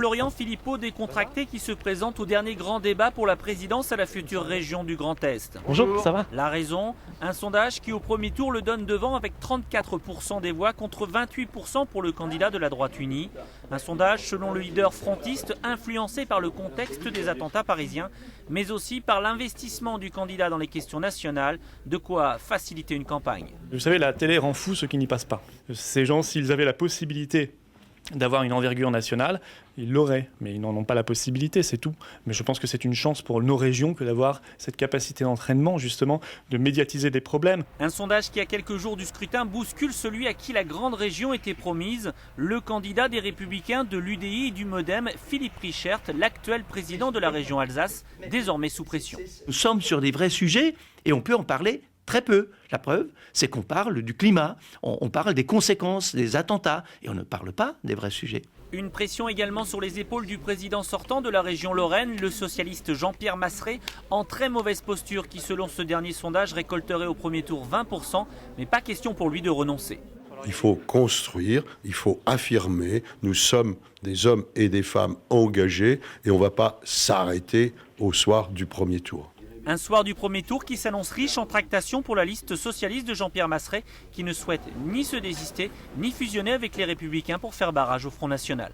Florian Philippot, décontracté, qui se présente au dernier grand débat pour la présidence à la future région du Grand Est. Bonjour, ça va? La raison, un sondage qui au premier tour le donne devant avec 34% des voix contre 28% pour le candidat de la droite unie. Un sondage selon le leader frontiste influencé par le contexte des attentats parisiens, mais aussi par l'investissement du candidat dans les questions nationales, de quoi faciliter une campagne. Vous savez, la télé rend fou ceux qui n'y passent pas. Ces gens, s'ils avaient la possibilité d'avoir une envergure nationale, ils l'auraient, mais ils n'en ont pas la possibilité, c'est tout. Mais je pense que c'est une chance pour nos régions que d'avoir cette capacité d'entraînement, justement, de médiatiser des problèmes. Un sondage qui, à quelques jours du scrutin, bouscule celui à qui la grande région était promise, le candidat des Républicains de l'UDI et du Modem, Philippe Richert, l'actuel président de la région Alsace, désormais sous pression. Nous sommes sur des vrais sujets et on peut en parler très peu. La preuve, c'est qu'on parle du climat, on parle des conséquences des attentats et on ne parle pas des vrais sujets. Une pression également sur les épaules du président sortant de la région Lorraine, le socialiste Jean-Pierre Masseret, en très mauvaise posture qui, selon ce dernier sondage, récolterait au premier tour 20%, mais pas question pour lui de renoncer. Il faut construire, il faut affirmer, nous sommes des hommes et des femmes engagés et on ne va pas s'arrêter au soir du premier tour. Un soir du premier tour qui s'annonce riche en tractations pour la liste socialiste de Jean-Pierre Masseret, qui ne souhaite ni se désister, ni fusionner avec les Républicains pour faire barrage au Front National.